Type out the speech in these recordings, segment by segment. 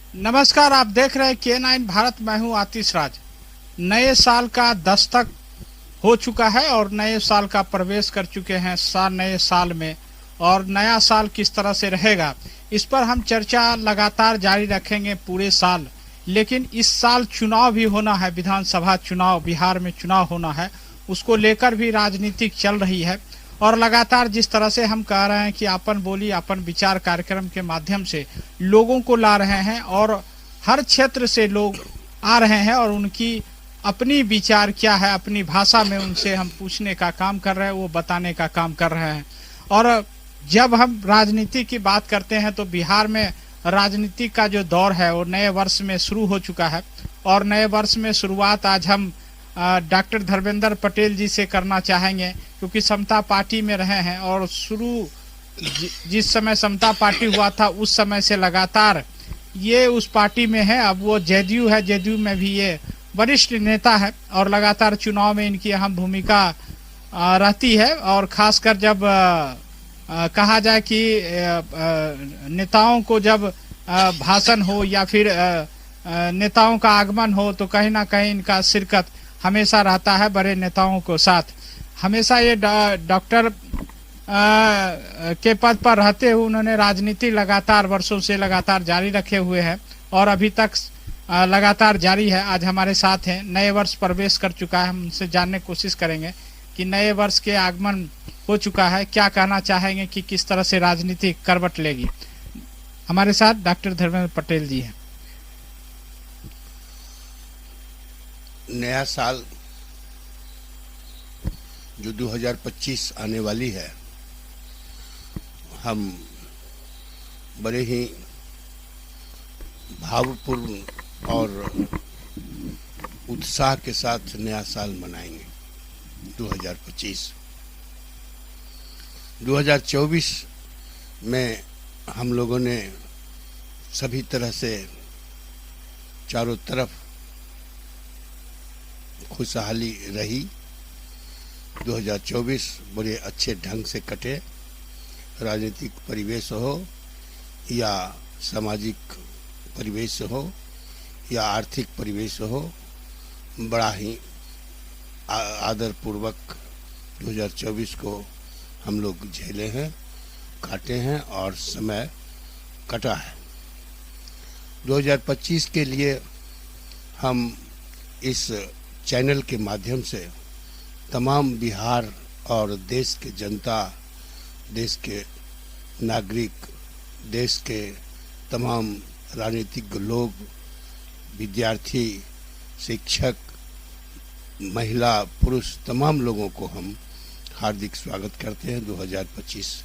नमस्कार, आप देख रहे हैं K9 भारत। मैं हूं आतिश राज। नए साल का दस्तक हो चुका है और नए साल का प्रवेश कर चुके हैं नए साल में। और नया साल किस तरह से रहेगा, इस पर हम चर्चा लगातार जारी रखेंगे पूरे साल। लेकिन इस साल चुनाव भी होना है, विधानसभा चुनाव, बिहार में चुनाव होना है, उसको लेकर भी राजनीति चल रही है। और लगातार जिस तरह से हम कह रहे हैं कि अपन बोली अपन विचार कार्यक्रम के माध्यम से लोगों को ला रहे हैं और हर क्षेत्र से लोग आ रहे हैं और उनकी अपनी विचार क्या है, अपनी भाषा में उनसे हम पूछने का काम कर रहे हैं, वो बताने का काम कर रहे हैं। और जब हम राजनीति की बात करते हैं तो बिहार में राजनीति का जो दौर है वो नए वर्ष में शुरू हो चुका है। और नए वर्ष में शुरुआत आज हम डॉक्टर धर्मेंद्र पटेल जी से करना चाहेंगे, क्योंकि समता पार्टी में रहे हैं और जिस समय समता पार्टी हुआ था उस समय से लगातार ये उस पार्टी में है। अब वो जेडीयू है, जेडीयू में भी ये वरिष्ठ नेता है और लगातार चुनाव में इनकी अहम भूमिका रहती है। और खासकर जब कहा जाए कि नेताओं को जब भाषण हो या फिर नेताओं का आगमन हो तो कहीं ना कहीं इनका शिरकत हमेशा रहता है बड़े नेताओं को साथ। हमेशा ये डॉक्टर के पद पर रहते हुए उन्होंने राजनीति लगातार वर्षों से लगातार जारी रखे हुए हैं और अभी तक लगातार जारी है। आज हमारे साथ हैं, नए वर्ष प्रवेश कर चुका है। हम उनसे जानने की कोशिश करेंगे कि नए वर्ष के आगमन हो चुका है, क्या कहना चाहेंगे कि किस तरह से राजनीति करवट लेगी। हमारे साथ डॉक्टर धर्मेंद्र पटेल जी हैं। नया साल जो 2025 आने वाली है, हम बड़े ही भावपूर्ण और उत्साह के साथ नया साल मनाएंगे। 2024 में हम लोगों ने सभी तरह से चारों तरफ खुशहाली रही। 2024 बड़े अच्छे ढंग से कटे। राजनीतिक परिवेश हो या सामाजिक परिवेश हो या आर्थिक परिवेश हो, बड़ा ही आदर पूर्वक 2024 को हम लोग झेले हैं, काटे हैं और समय कटा है। 2025 के लिए हम इस चैनल के माध्यम से तमाम बिहार और देश के जनता, देश के नागरिक, देश के तमाम राजनीतिक लोग, विद्यार्थी, शिक्षक, महिला, पुरुष, तमाम लोगों को हम हार्दिक स्वागत करते हैं। 2025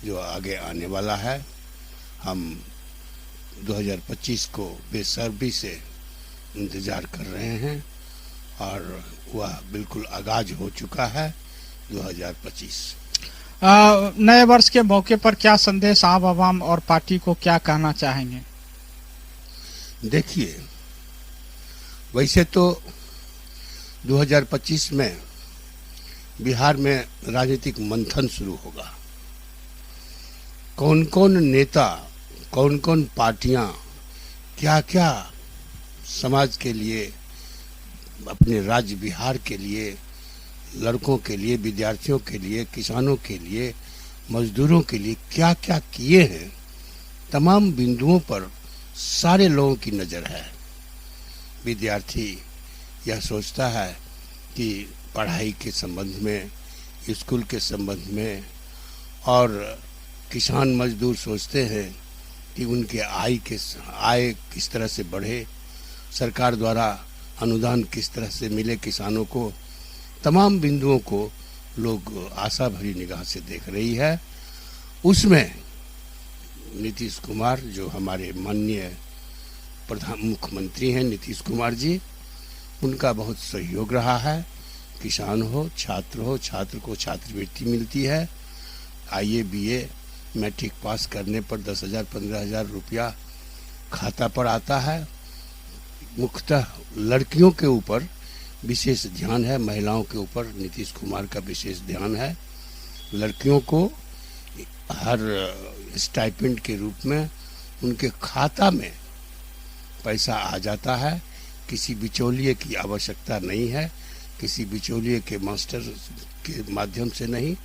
जो आगे आने वाला है, हम 2025 को बेसब्री से इंतज़ार कर रहे हैं और वह बिल्कुल आगाज हो चुका है। 2025 नए वर्ष के मौके पर क्या संदेश आम आवाम और पार्टी को क्या कहना चाहेंगे? देखिए, वैसे तो 2025 में बिहार में राजनीतिक मंथन शुरू होगा। कौन कौन नेता, कौन कौन पार्टियां क्या क्या समाज के लिए, अपने राज्य बिहार के लिए, लड़कों के लिए, विद्यार्थियों के लिए, किसानों के लिए, मजदूरों के लिए क्या क्या किए हैं, तमाम बिंदुओं पर सारे लोगों की नज़र है। विद्यार्थी यह सोचता है कि पढ़ाई के संबंध में, स्कूल के संबंध में, और किसान मजदूर सोचते हैं कि उनके आय किस तरह से बढ़े, सरकार द्वारा अनुदान किस तरह से मिले किसानों को। तमाम बिंदुओं को लोग आशा भरी निगाह से देख रही है। उसमें नीतीश कुमार, जो हमारे माननीय मुख्यमंत्री हैं नीतीश कुमार जी, उनका बहुत सहयोग रहा है। किसान हो, छात्र को छात्रवृत्ति मिलती है। IAA BA मैट्रिक पास करने पर 10,000 15,000 रुपया खाता पर आता है। मुख्यतः लड़कियों के ऊपर विशेष ध्यान है, महिलाओं के ऊपर नीतीश कुमार का विशेष ध्यान है। लड़कियों को हर स्टाइपेंड के रूप में उनके खाता में पैसा आ जाता है, किसी बिचौलिए की आवश्यकता नहीं है, किसी बिचौलिए के मास्टर के माध्यम से नहीं,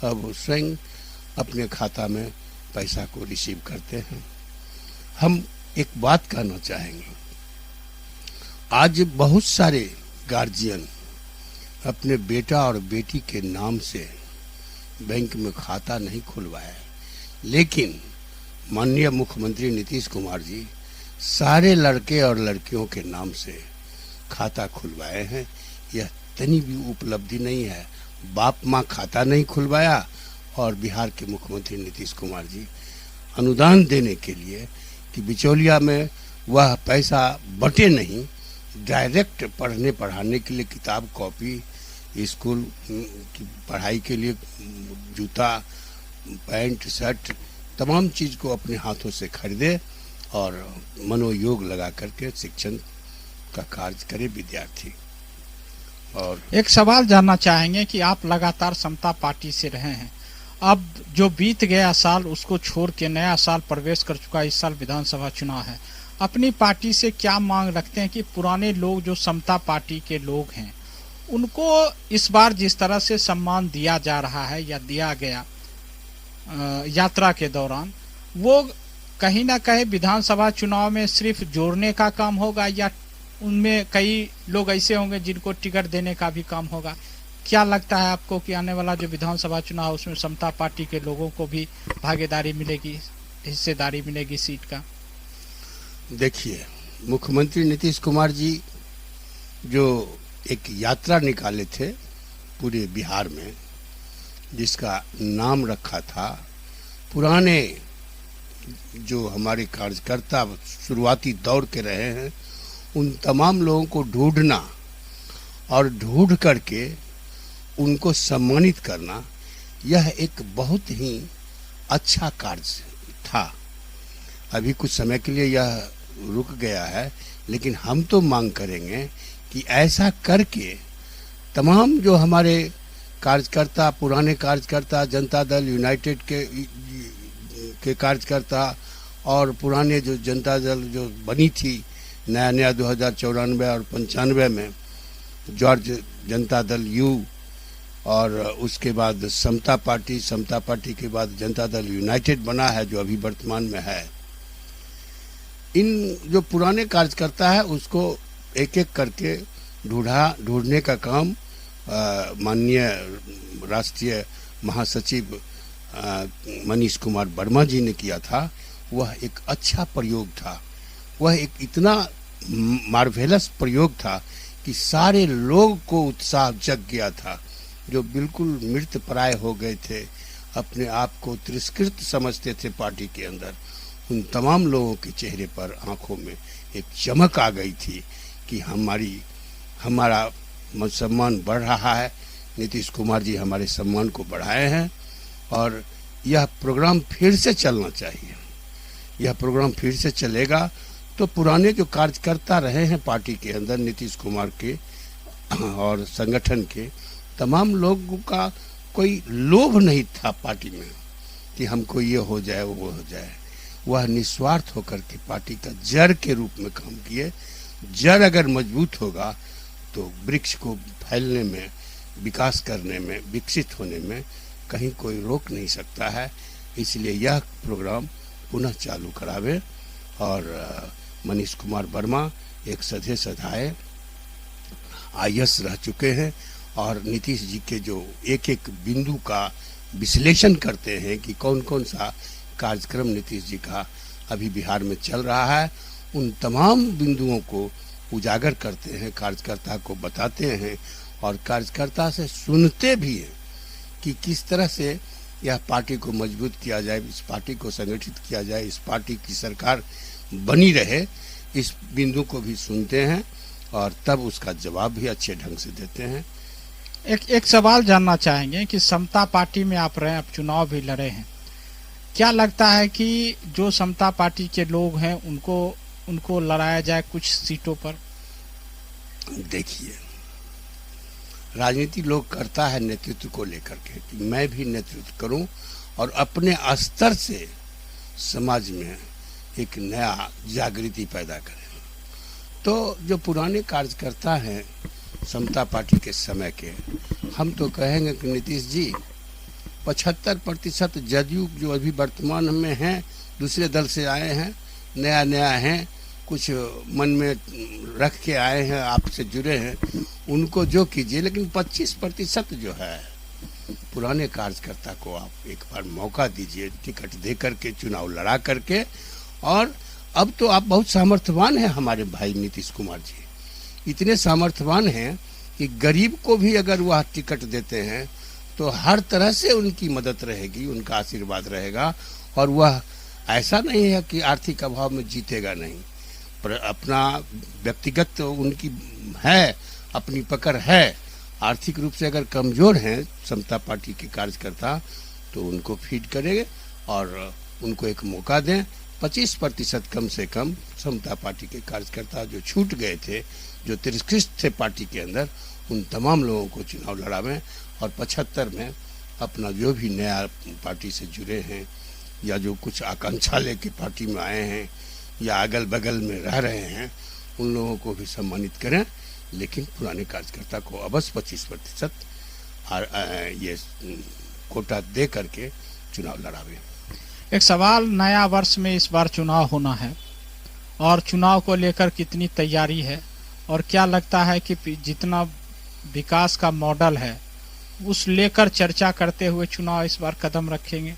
अब वो स्वयं अपने खाता में पैसा को रिसीव करते हैं। हम एक बात कहना चाहेंगे, आज बहुत सारे गार्जियन अपने बेटा और बेटी के नाम से बैंक में खाता नहीं खुलवाया, लेकिन माननीय मुख्यमंत्री नीतीश कुमार जी सारे लड़के और लड़कियों के नाम से खाता खुलवाए हैं। यह तनी भी उपलब्धि नहीं है। बाप माँ खाता नहीं खुलवाया और बिहार के मुख्यमंत्री नीतीश कुमार जी अनुदान देने के लिए कि बिचौलिया में वह पैसा बटे नहीं, डायरेक्ट पढ़ने पढ़ाने के लिए किताब कॉपी, स्कूल की पढ़ाई के लिए जूता पैंट शर्ट तमाम चीज़ को अपने हाथों से खरीदे और मनोयोग लगा करके शिक्षण का कार्य करे विद्यार्थी। और एक सवाल जानना चाहेंगे कि आप लगातार समता पार्टी से रहे हैं, अब जो बीत गया साल उसको छोड़ के नया साल प्रवेश कर चुका, इस साल विधानसभा चुनाव है, अपनी पार्टी से क्या मांग रखते हैं कि पुराने लोग जो समता पार्टी के लोग हैं उनको इस बार जिस तरह से सम्मान दिया जा रहा है या दिया गया यात्रा के दौरान, वो कहीं ना कहीं विधानसभा चुनाव में सिर्फ जोड़ने का काम होगा या उनमें कई लोग ऐसे होंगे जिनको टिकट देने का भी काम होगा? क्या लगता है आपको कि आने वाला जो विधानसभा चुनाव है उसमें समता पार्टी के लोगों को भी भागीदारी मिलेगी, हिस्सेदारी मिलेगी सीट का? देखिए, मुख्यमंत्री नीतीश कुमार जी जो एक यात्रा निकाले थे पूरे बिहार में, जिसका नाम रखा था पुराने जो हमारे कार्यकर्ता शुरुआती दौर के रहे हैं उन तमाम लोगों को ढूंढना और ढूंढ करके उनको सम्मानित करना, यह एक बहुत ही अच्छा कार्य था। अभी कुछ समय के लिए यह रुक गया है, लेकिन हम तो मांग करेंगे कि ऐसा करके तमाम जो हमारे कार्यकर्ता, पुराने कार्यकर्ता, जनता दल यूनाइटेड के कार्यकर्ता और पुराने जो जनता दल जो बनी थी नया 2094 और 95 में, जॉर्ज जनता दल यू और उसके बाद समता पार्टी के बाद जनता दल यूनाइटेड बना है जो अभी वर्तमान में है। इन जो पुराने कार्यकर्ता है उसको एक एक करके ढूंढने का काम माननीय राष्ट्रीय महासचिव मनीष कुमार वर्मा जी ने किया था। वह एक अच्छा प्रयोग था, वह एक इतना मार्वेलस प्रयोग था कि सारे लोग को उत्साह जग गया था। जो बिल्कुल मृत प्राय हो गए थे, अपने आप को तिरस्कृत समझते थे पार्टी के अंदर, उन तमाम लोगों के चेहरे पर, आंखों में एक चमक आ गई थी कि हमारा सम्मान बढ़ रहा है। नीतीश कुमार जी हमारे सम्मान को बढ़ाए हैं और यह प्रोग्राम फिर से चलना चाहिए। यह प्रोग्राम फिर से चलेगा तो पुराने जो कार्यकर्ता रहे हैं पार्टी के अंदर, नीतीश कुमार के और संगठन के तमाम लोगों का कोई लोभ नहीं था पार्टी में कि हमको ये हो जाए वो हो जाए। वह निस्वार्थ होकर के पार्टी का जड़ के रूप में काम किए। जड़ अगर मजबूत होगा तो वृक्ष को फैलने में, विकास करने में, विकसित होने में कहीं कोई रोक नहीं सकता है। इसलिए यह प्रोग्राम पुनः चालू करावे और मनीष कुमार वर्मा एक सधे सधाए आईएएस रह चुके हैं और नीतीश जी के जो एक एक बिंदु का विश्लेषण करते हैं कि कौन कौन सा कार्यक्रम नीतीश जी का अभी बिहार में चल रहा है, उन तमाम बिंदुओं को उजागर करते हैं, कार्यकर्ता को बताते हैं और कार्यकर्ता से सुनते भी हैं कि किस तरह से यह पार्टी को मजबूत किया जाए, इस पार्टी को संगठित किया जाए, इस पार्टी की सरकार बनी रहे। इस बिंदु को भी सुनते हैं और तब उसका जवाब भी अच्छे ढंग से देते हैं। एक सवाल जानना चाहेंगे कि समता पार्टी में आप रहे, अब चुनाव भी लड़े हैं, क्या लगता है कि जो समता पार्टी के लोग हैं उनको लड़ाया जाए कुछ सीटों पर? देखिए, राजनीति लोग करता है नेतृत्व को लेकर के कि मैं भी नेतृत्व करूं और अपने स्तर से समाज में एक नया जागृति पैदा करें। तो जो पुराने कार्यकर्ता हैं समता पार्टी के समय के, हम तो कहेंगे कि नीतीश जी 75% जदयू जो अभी वर्तमान में हैं, दूसरे दल से आए हैं, नया नया हैं, कुछ मन में रख के आए हैं, आपसे जुड़े हैं, उनको जो कीजिए, लेकिन 25% जो है पुराने कार्यकर्ता को आप एक बार मौका दीजिए, टिकट दे करके, चुनाव लड़ा करके। और अब तो आप बहुत सामर्थ्यवान हैं हमारे भाई नीतीश कुमार जी, इतने सामर्थ्यवान हैं कि गरीब को भी अगर वह टिकट देते हैं तो हर तरह से उनकी मदद रहेगी, उनका आशीर्वाद रहेगा। और वह ऐसा नहीं है कि आर्थिक अभाव में जीतेगा नहीं, पर अपना व्यक्तिगत तो उनकी है, अपनी पकड़ है। आर्थिक रूप से अगर कमजोर हैं समता पार्टी के कार्यकर्ता तो उनको फीड करेंगे और उनको एक मौका दें। 25% कम से कम समता पार्टी के कार्यकर्ता जो छूट गए थे, जो तिरस्कृत थे पार्टी के अंदर, उन तमाम लोगों को चुनाव लड़ावें। और 75 में अपना जो भी नया पार्टी से जुड़े हैं या जो कुछ आकांक्षा लेके पार्टी में आए हैं या अगल बगल में रह रहे हैं, उन लोगों को भी सम्मानित करें, लेकिन पुराने कार्यकर्ता को अवश्य 25% ये कोटा दे करके चुनाव लड़ावे। एक सवाल, नया वर्ष में इस बार चुनाव होना है और चुनाव को लेकर कितनी तैयारी है, और क्या लगता है कि जितना विकास का मॉडल है उस लेकर चर्चा करते हुए चुनाव इस बार कदम रखेंगे?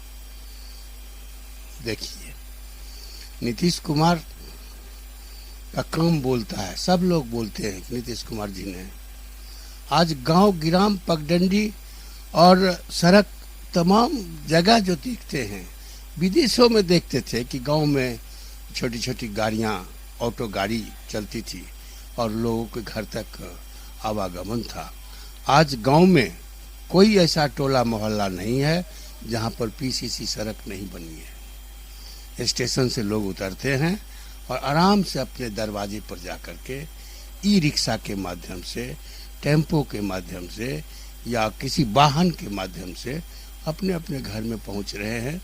देखिए, नीतीश कुमार का काम बोलता है, सब लोग बोलते हैं कि नीतीश कुमार जी ने आज गांव गिराम पगडंडी और सड़क तमाम जगह जो देखते हैं, विदेशों में देखते थे कि गांव में छोटी छोटी गाड़ियां, ऑटो गाड़ी चलती थी और लोगों के घर तक आवागमन था। आज गांव में कोई ऐसा टोला मोहल्ला नहीं है जहां पर पीसीसी सड़क नहीं बनी है। स्टेशन से लोग उतरते हैं और आराम से अपने दरवाजे पर जा कर के ई रिक्शा के माध्यम से, टेम्पो के माध्यम से या किसी वाहन के माध्यम से अपने अपने घर में पहुंच रहे हैं।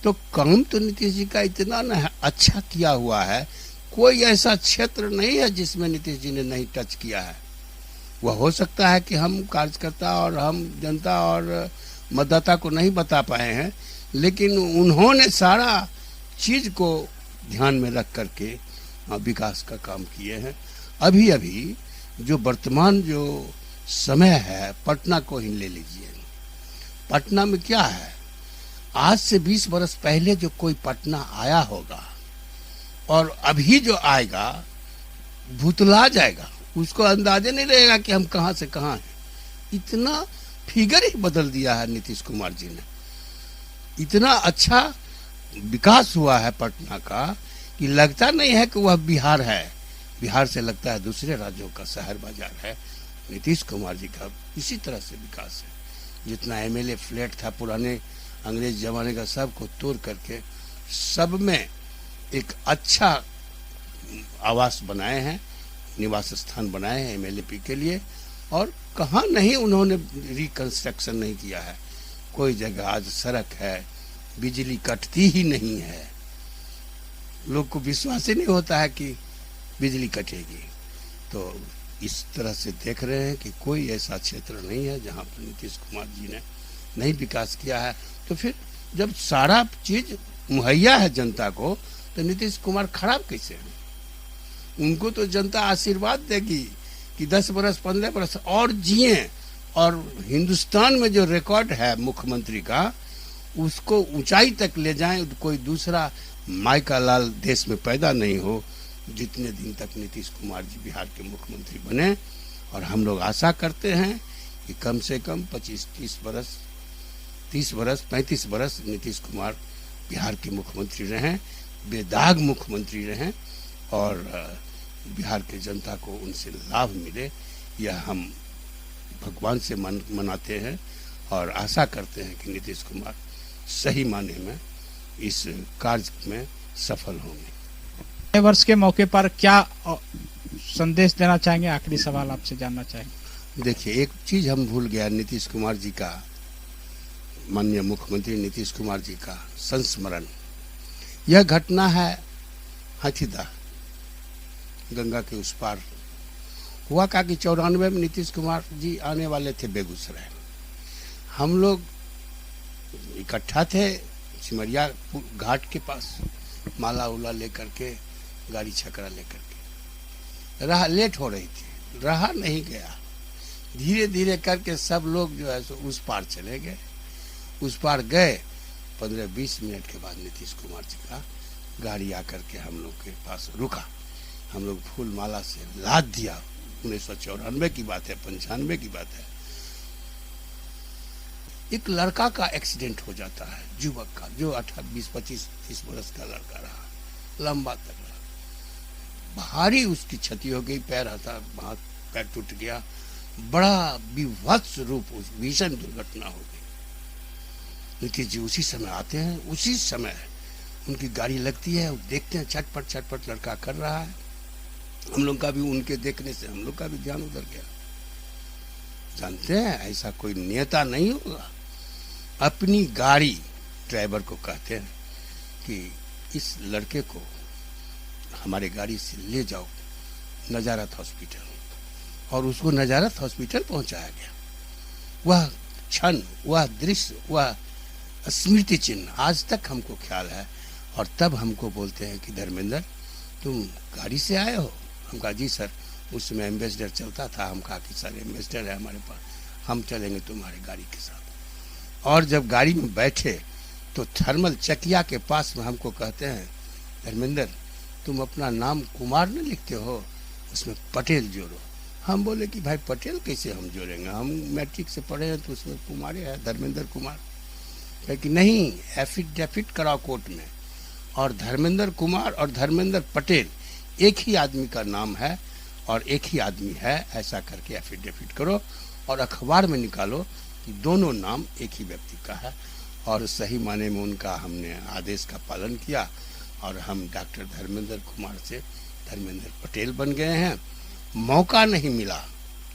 तो काम तो नीतीश जी का इतना न अच्छा किया हुआ है, कोई ऐसा क्षेत्र नहीं है जिसमें नीतीश जी ने नहीं टच किया है। वह हो सकता है कि हम कार्यकर्ता और हम जनता और मतदाता को नहीं बता पाए हैं, लेकिन उन्होंने सारा चीज को ध्यान में रख करके विकास का काम किए हैं। अभी अभी जो वर्तमान जो समय है, पटना को ही ले लीजिए। पटना में क्या है, आज से 20 वर्ष पहले जो कोई पटना आया होगा और अभी जो आएगा भुतला जाएगा, उसको अंदाजा नहीं रहेगा कि हम कहां से कहां हैं। इतना फिगर ही बदल दिया है नीतीश कुमार जी ने। इतना अच्छा विकास हुआ है पटना का कि लगता नहीं है कि वह बिहार है, बिहार से लगता है दूसरे राज्यों का शहर बाजार है। नीतीश कुमार जी का इसी तरह से विकास है। जितना एमएलए फ्लैट था पुराने अंग्रेज जमाने का, सब को तोड़ करके सब में एक अच्छा आवास बनाए हैं, निवास स्थान बनाए हैं एमएलए के लिए। और कहाँ नहीं उन्होंने रिकंस्ट्रक्शन नहीं किया है। कोई जगह आज सड़क है, बिजली कटती ही नहीं है, लोग को विश्वास ही नहीं होता है कि बिजली कटेगी। तो इस तरह से देख रहे हैं कि कोई ऐसा क्षेत्र नहीं है जहाँ पर नीतीश कुमार जी ने नहीं विकास किया है। तो फिर जब सारा चीज मुहैया है जनता को, तो नीतीश कुमार खराब कैसे है? उनको तो जनता आशीर्वाद देगी कि 10 बरस 15 बरस और जिए, और हिंदुस्तान में जो रिकॉर्ड है मुख्यमंत्री का, उसको ऊंचाई तक ले जाएं। कोई दूसरा माई का लाल देश में पैदा नहीं हो जितने दिन तक नीतीश कुमार जी बिहार के मुख्यमंत्री बने। और हम लोग आशा करते हैं कि कम से कम 25-30 बरस, 30 बरस, 35 बरस नीतीश कुमार बिहार के मुख्यमंत्री रहें, बेदाग मुख्यमंत्री रहें और बिहार के जनता को उनसे लाभ मिले। यह हम भगवान से मनाते हैं और आशा करते हैं कि नीतीश कुमार सही माने में इस कार्य में सफल होंगे। नए वर्ष के मौके पर क्या संदेश देना चाहेंगे? आखिरी सवाल आपसे जानना चाहेंगे। देखिए, एक चीज हम भूल गया, नीतीश कुमार जी का, माननीय मुख्यमंत्री नीतीश कुमार जी का संस्मरण। यह घटना है हाथीदह, गंगा के उस पार। हुआ क्या कि 94 में नीतीश कुमार जी आने वाले थे बेगूसराय। हम लोग इकट्ठा थे सिमरिया घाट के पास, माला उला लेकर के, गाड़ी छकड़ा लेकर के। राह लेट हो रही थी, रहा नहीं गया। धीरे धीरे करके सब लोग जो है सो उस पार चले गए। उस पार गए, 15-20 मिनट के बाद नीतीश कुमार जी का गाड़ी आकर के हम लोग के पास रुका। हम लोग फूल माला से लाद दिया। 1994 की बात है, 95 की बात है। एक लड़का का एक्सीडेंट हो जाता है, युवक का, जो 20-25-30 बरस का लड़का रहा, लंबा तगड़ा, भारी उसकी क्षति हो गई, पैर हाथ पैर टूट गया, बड़ा विभत्स रूप, उस भीषण दुर्घटना हो गई। नीतीश जी उसी समय आते हैं, उसी समय उनकी गाड़ी लगती है, देखते हैं छटपट छटपट लड़का कर रहा है। हम लोग का भी उनके देखने से हम लोग का भी ध्यान उधर गया। जानते हैं ऐसा कोई नेता नहीं होगा, अपनी गाड़ी ड्राइवर को कहते हैं कि इस लड़के को हमारे गाड़ी से ले जाओ नजारत हॉस्पिटल, और उसको नजारत हॉस्पिटल पहुंचाया गया। वह क्षण, वह दृश्य, वह स्मृति चिन्ह आज तक हमको ख्याल है। और तब हमको बोलते हैं कि धर्मेंद्र तुम गाड़ी से आए हो? हम कहा जी सर, उस समय एम्बेसडर चलता था। हम कहा कि सर एम्बेसडर है हमारे पास, हम चलेंगे तुम्हारी गाड़ी के साथ। और जब गाड़ी में बैठे तो थर्मल चकिया के पास में हमको कहते हैं धर्मेंद्र तुम अपना नाम कुमार न लिखते हो, उसमें पटेल जोड़ो। हम बोले कि भाई पटेल कैसे हम जोड़ेंगे, हम मैट्रिक से पढ़े हैं तो उसमें कुमार है, धर्मेंद्र कुमार। कहे कि नहीं, एफिडेविट कराओ कोर्ट में, और धर्मेंद्र कुमार और धर्मेंद्र पटेल एक ही आदमी का नाम है और एक ही आदमी है, ऐसा करके एफिडेविट करो और अखबार में निकालो कि दोनों नाम एक ही व्यक्ति का है। और सही माने में उनका हमने आदेश का पालन किया और हम डॉक्टर धर्मेंद्र कुमार से धर्मेंद्र पटेल बन गए हैं। मौका नहीं मिला,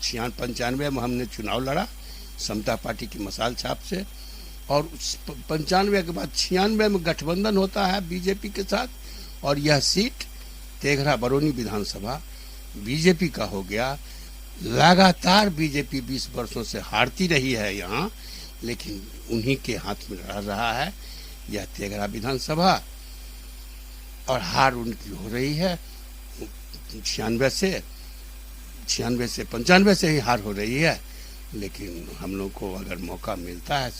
96-95 में हमने चुनाव लड़ा समता पार्टी की मसाल छाप से, और 95 के बाद 96 में गठबंधन होता है बीजेपी के साथ, और यह सीट तेघरा बरौनी विधानसभा बीजेपी का हो गया। लगातार बीजेपी 20 वर्षों से हारती रही है यहाँ, लेकिन उन्हीं के हाथ में रहा है यह तेघरा विधानसभा, और हार उनकी हो रही है। 96 से 95 से ही हार हो रही है। लेकिन हम लोग को अगर मौका मिलता है,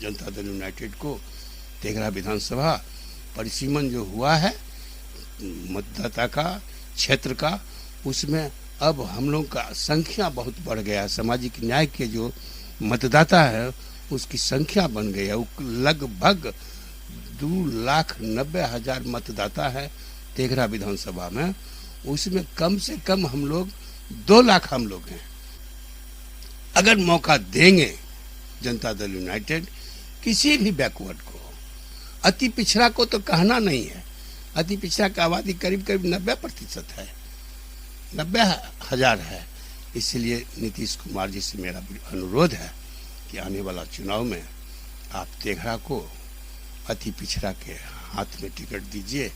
जनता दल यूनाइटेड को तेघरा विधानसभा परिसीमन जो हुआ है मतदाता का, क्षेत्र का, उसमें अब हम लोग का संख्या बहुत बढ़ गया। सामाजिक न्याय के जो मतदाता है उसकी संख्या बन गई है। लगभग 2,90,000 मतदाता है तेघरा विधानसभा में, उसमें कम से कम हम लोग 2 लाख हम लोग हैं। अगर मौका देंगे जनता दल यूनाइटेड किसी भी बैकवर्ड को, अति पिछड़ा को तो कहना नहीं है, अति पिछड़ा की आबादी करीब करीब 90% है, 90,000 है। इसलिए नीतीश कुमार जी से मेरा अनुरोध है कि आने वाला चुनाव में आप तेघरा को अति पिछड़ा के हाथ में टिकट दीजिए,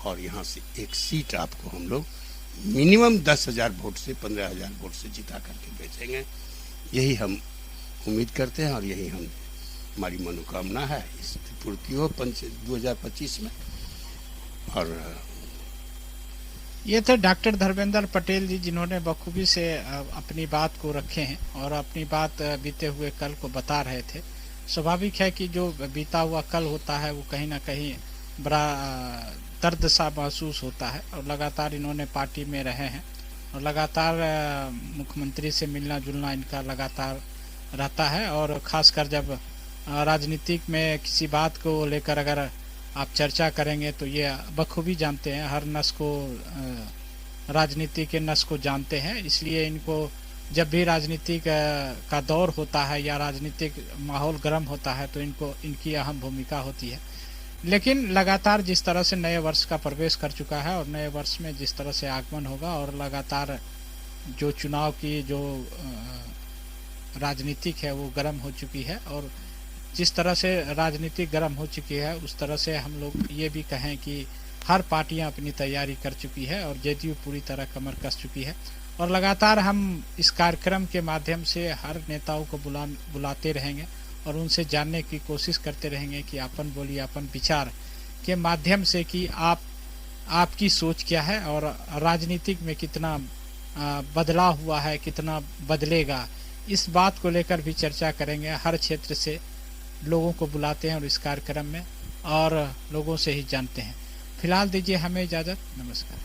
और यहाँ से एक सीट आपको हम लोग मिनिमम 10,000 वोट से 15,000 वोट से जिता करके भेजेंगे। यही हम उम्मीद करते हैं और यही हमारी मनोकामना है, इसकी पूर्ति हो 2025 में। और ये थे डॉक्टर धर्मेंद्र पटेल जी, जिन्होंने बखूबी से अपनी बात को रखे हैं और अपनी बात बीते हुए कल को बता रहे थे। स्वाभाविक है कि जो बीता हुआ कल होता है वो कहीं ना कहीं बड़ा दर्द सा महसूस होता है, और लगातार इन्होंने पार्टी में रहे हैं और लगातार मुख्यमंत्री से मिलना जुलना इनका लगातार रहता है। और खासकर जब राजनीतिक में किसी बात को लेकर अगर आप चर्चा करेंगे तो ये बखूबी जानते हैं, हर नस को, राजनीति के नस को जानते हैं। इसलिए इनको जब भी राजनीति का दौर होता है या राजनीतिक माहौल गर्म होता है तो इनकी अहम भूमिका होती है। लेकिन लगातार जिस तरह से नए वर्ष का प्रवेश कर चुका है और नए वर्ष में जिस तरह से आगमन होगा, और लगातार जो चुनाव की जो राजनीतिक है वो गर्म हो चुकी है, और जिस तरह से राजनीति गर्म हो चुकी है उस तरह से हम लोग ये भी कहें कि हर पार्टियां अपनी तैयारी कर चुकी है और जेडीयू पूरी तरह कमर कस चुकी है। और लगातार हम इस कार्यक्रम के माध्यम से हर नेताओं को बुलाते रहेंगे और उनसे जानने की कोशिश करते रहेंगे कि अपन बोलिए, अपन विचार के माध्यम से कि आपकी सोच क्या है और राजनीतिक में कितना बदलाव हुआ है, कितना बदलेगा, इस बात को लेकर भी चर्चा करेंगे। हर क्षेत्र से लोगों को बुलाते हैं और इस कार्यक्रम में और लोगों से ही जानते हैं। फिलहाल दीजिए हमें इजाज़त। नमस्कार।